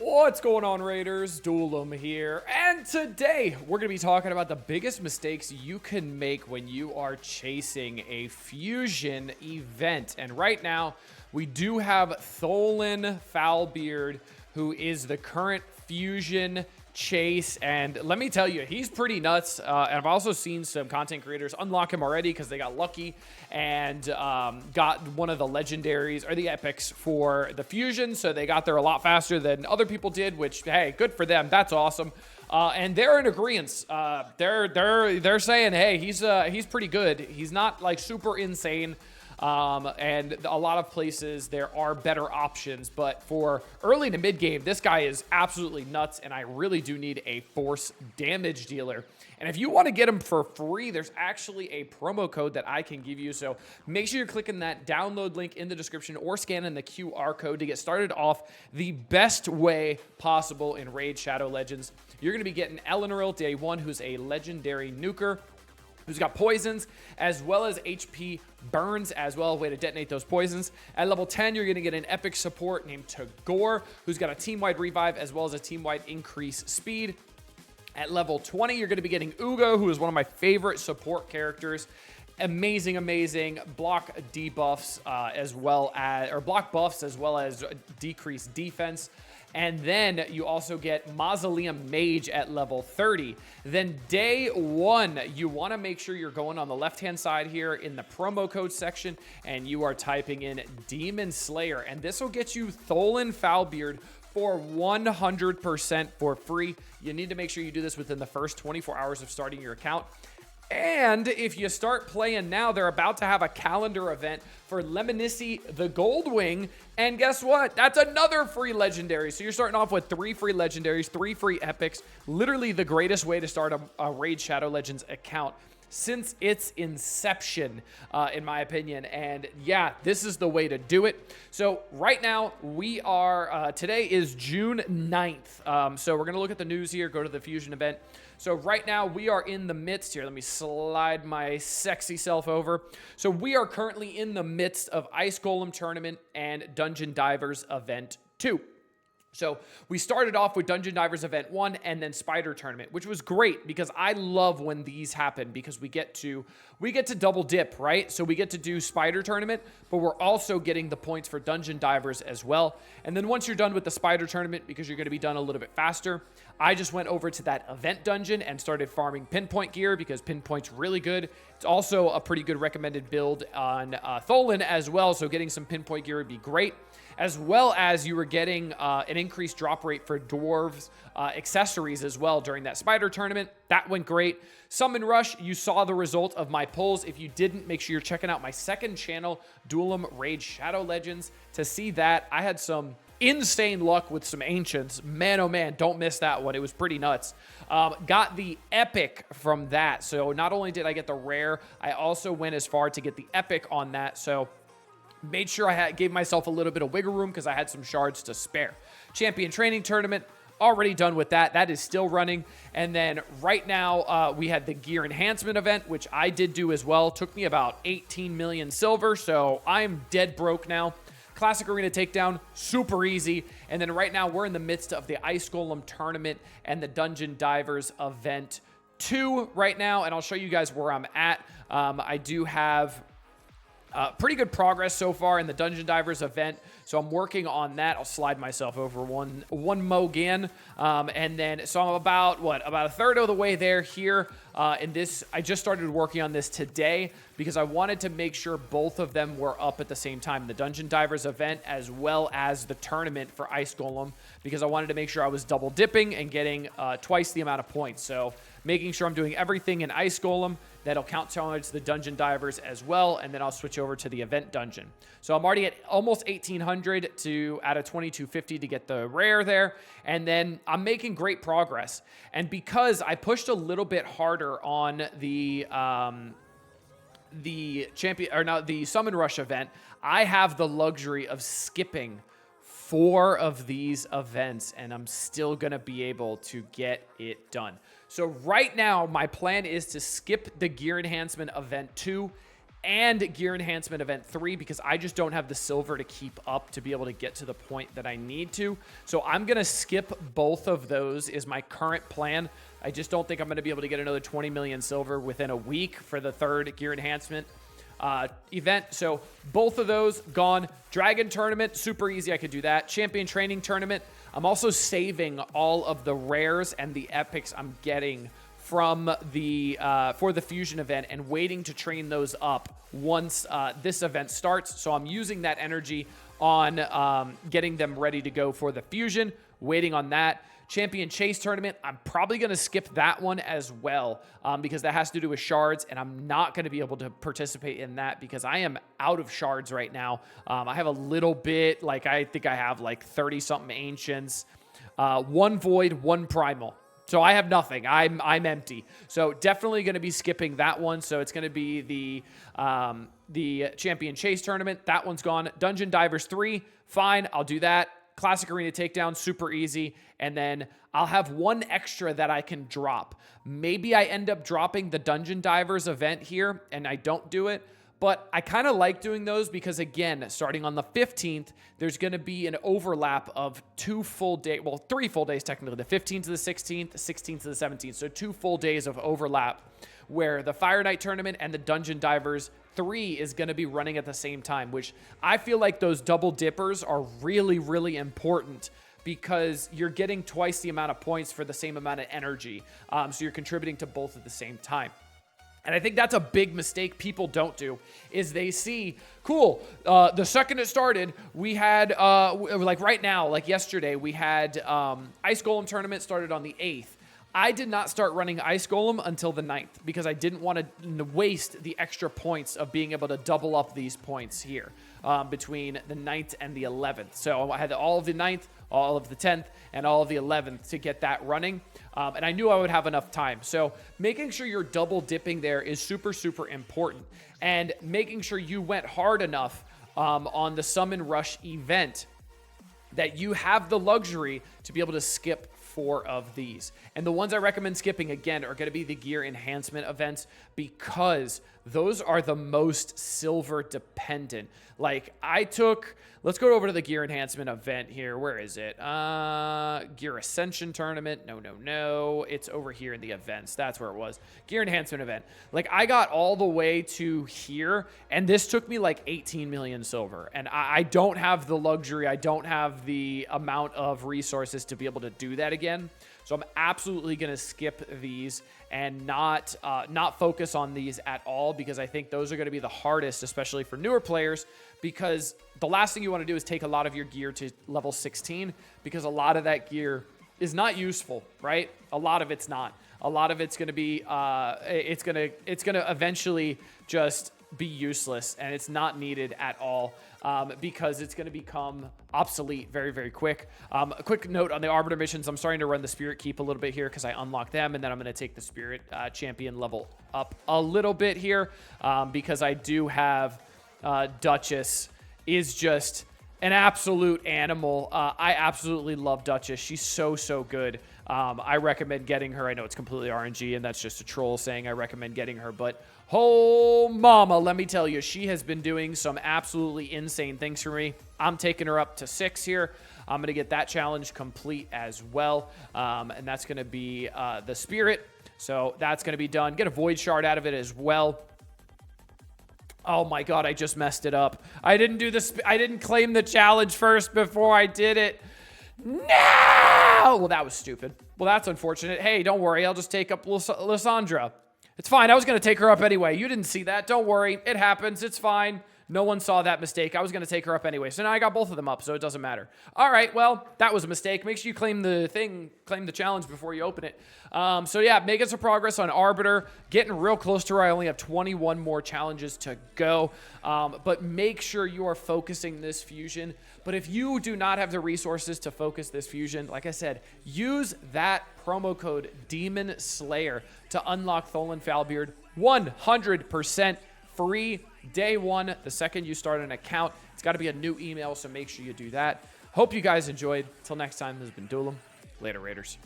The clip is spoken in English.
What's going on, Raiders? Duelim here, and today we're going to be talking about the biggest mistakes you can make when you are chasing a fusion event. And right now, we do have Tholen Foulbeard, who is the current fusion chase, and let me tell you, he's pretty nuts. And I've also seen some content creators unlock him already because they got lucky and got one of the legendaries or the epics for the fusion, so they got there a lot faster than other people did, which, hey, good for them. That's awesome. And they're in agreement. They're saying, hey, he's pretty good. He's not like super insane. And a lot of places there are better options, but for early to mid game, this guy is absolutely nuts, and I really do need a force damage dealer. And if you want to get him for free, there's actually a promo code that I can give you. So make sure you're clicking that download link in the description or scanning the QR code to get started off the best way possible in Raid Shadow Legends. You're going to be getting Eleanor Day 1, who's a legendary nuker, who's got poisons, as well as HP burns as well, a way to detonate those poisons. At level 10, you're going to get an epic support named Tagore, who's got a team-wide revive, as well as a team-wide increase speed. At level 20, you're going to be getting Ugo, who is one of my favorite support characters. Amazing block debuffs as well as, or block buffs as well as decreased defense. And then you also get Mausoleum Mage at level 30. Then day 1, you want to make sure you're going on the left-hand side here in the promo code section, and you are typing in Demon Slayer. And this will get you Tholen Foulbeard for 100% for free. You need to make sure you do this within the first 24 hours of starting your account. And if you start playing now, they're about to have a calendar event for Lemnisci the Goldwing. And guess what? That's another free legendary. So you're starting off with 3 free legendaries, 3 free epics. Literally the greatest way to start a Raid Shadow Legends account since its inception, in my opinion. And yeah, this is the way to do it. So right now we are, today is June 9th. So we're going to look at the news here, go to the Fusion event. So right now we are in the midst here. Let me slide my sexy self over. So we are currently in the midst of Ice Golem Tournament and Dungeon Divers Event 2. So we started off with Dungeon Divers Event 1 and then Spider Tournament, which was great because I love when these happen because we get to double dip, right? So we get to do Spider Tournament, but we're also getting the points for Dungeon Divers as well. And then once you're done with the Spider Tournament, because you're going to be done a little bit faster, I just went over to that event dungeon and started farming pinpoint gear because pinpoint's really good. It's also a pretty good recommended build on Tholen as well, so getting some pinpoint gear would be great. As well as you were getting an increased drop rate for dwarves accessories as well during that Spider Tournament. That went great. Summon Rush, you saw the result of my polls. If you didn't, make sure you're checking out my second channel, Duelim Raid Shadow Legends, to see that. I had some insane luck with some ancients. Man, oh man, don't miss that one. It was pretty nuts. Got the epic from that. So not only did I get the rare, I also went as far to get the epic on that. So made sure I gave myself a little bit of wiggle room because I had some shards to spare. Champion Training Tournament, already done with that. That is still running. And then right now, we had the Gear Enhancement event, which I did do as well. Took me about 18 million silver, so I'm dead broke now. Classic Arena Takedown, super easy. And then right now, we're in the midst of the Ice Golem Tournament and the Dungeon Divers Event 2 right now, and I'll show you guys where I'm at. I do have pretty good progress so far in the Dungeon Divers event, so I'm working on that. I'll slide myself over one mo again, and then so I'm about a third of the way there here. In this, I just started working on this today because I wanted to make sure both of them were up at the same time, the Dungeon Divers event as well as the tournament for Ice Golem, because I wanted to make sure I was double dipping and getting twice the amount of points. So making sure I'm doing everything in Ice Golem. That'll count towards the Dungeon Divers as well, and then I'll switch over to the event dungeon. So I'm already at almost 1,800 out of 2,250 to get the rare there, and then I'm making great progress. And because I pushed a little bit harder on the Summon Rush event, I have the luxury of skipping 4 of these events, and I'm still gonna be able to get it done. So right now, my plan is to skip the Gear Enhancement Event 2 and Gear Enhancement Event 3 because I just don't have the silver to keep up to be able to get to the point that I need to. So I'm going to skip both of those is my current plan. I just don't think I'm going to be able to get another 20 million silver within a week for the third Gear Enhancement event. So both of those gone. Dragon Tournament, super easy. I could do that. Champion Training Tournament. I'm also saving all of the rares and the epics I'm getting from the for the fusion event and waiting to train those up once this event starts. So I'm using that energy on getting them ready to go for the fusion, waiting on that. Champion Chase Tournament, I'm probably going to skip that one as well because that has to do with shards, and I'm not going to be able to participate in that because I am out of shards right now. I have a little bit, like I think I have like 30-something Ancients, 1 Void, 1 Primal. So I have nothing. I'm empty. So definitely going to be skipping that one. So it's going to be the Champion Chase Tournament. That one's gone. Dungeon Divers 3, fine. I'll do that. Classic Arena Takedown, super easy. And then I'll have one extra that I can drop. Maybe I end up dropping the Dungeon Divers event here and I don't do it. But I kind of like doing those because, again, starting on the 15th, there's going to be an overlap of 2 full days, well, 3 full days technically, the 15th to the 16th, the 16th to the 17th. So 2 full days of overlap where the Fire Knight Tournament and the Dungeon Divers 3 is going to be running at the same time, which I feel like those double dippers are really, really important because you're getting twice the amount of points for the same amount of energy. So you're contributing to both at the same time. And I think that's a big mistake people don't do is they see, cool, the second it started, we had, like right now, like yesterday, we had Ice Golem Tournament started on the 8th. I did not start running Ice Golem until the 9th because I didn't want to waste the extra points of being able to double up these points here between the 9th and the 11th. So I had all of the 9th, all of the 10th, and all of the 11th to get that running. And I knew I would have enough time. So making sure you're double dipping there is super, super important. And making sure you went hard enough on the Summon Rush event that you have the luxury to be able to skip 4 of these. And the ones I recommend skipping, again, are going to be the gear enhancement events because those are the most silver dependent. Like I took, let's go over to the gear enhancement event here. Where is it? Gear Ascension Tournament. No. It's over here in the events. That's where it was. Gear enhancement event. Like I got all the way to here and this took me like 18 million silver. And I don't have the luxury. I don't have the amount of resources to be able to do that again. So I'm absolutely going to skip these and not focus on these at all because I think those are going to be the hardest, especially for newer players, because the last thing you want to do is take a lot of your gear to level 16 because a lot of that gear is not useful, right? A lot of it's not. A lot of it's going to be, it's going to eventually just be useless and it's not needed at all because it's going to become obsolete very, very quick. A quick note on the Arbiter missions. I'm starting to run the Spirit Keep a little bit here because I unlocked them, and then I'm going to take the Spirit Champion level up a little bit here because I do have Duchess is just an absolute animal. I absolutely love Duchess. She's so good. I recommend getting her. I know it's completely RNG, and that's just a troll saying I recommend getting her, but oh, mama, let me tell you, she has been doing some absolutely insane things for me. I'm taking her up to 6 here. I'm going to get that challenge complete as well, and that's going to be the Spirit. So that's going to be done. Get a Void Shard out of it as well. Oh my God, I just messed it up. I didn't do this. I didn't claim the challenge first before I did it. No! Well, that was stupid. Well, that's unfortunate. Hey, don't worry. I'll just take up Lysandra. It's fine. I was going to take her up anyway. You didn't see that. Don't worry. It happens. It's fine. No one saw that mistake. I was going to take her up anyway. So now I got both of them up, so it doesn't matter. All right, well, that was a mistake. Make sure you claim the challenge before you open it. So yeah, making some progress on Arbiter. Getting real close to her. I only have 21 more challenges to go. But make sure you are focusing this fusion. But if you do not have the resources to focus this fusion, like I said, use that promo code Demon Slayer to unlock Tholen Falbeard 100% free day one. The second you start an account, it's got to be a new email, so make sure you do that. Hope you guys enjoyed. Till next time, this has been Duelim. Later, Raiders.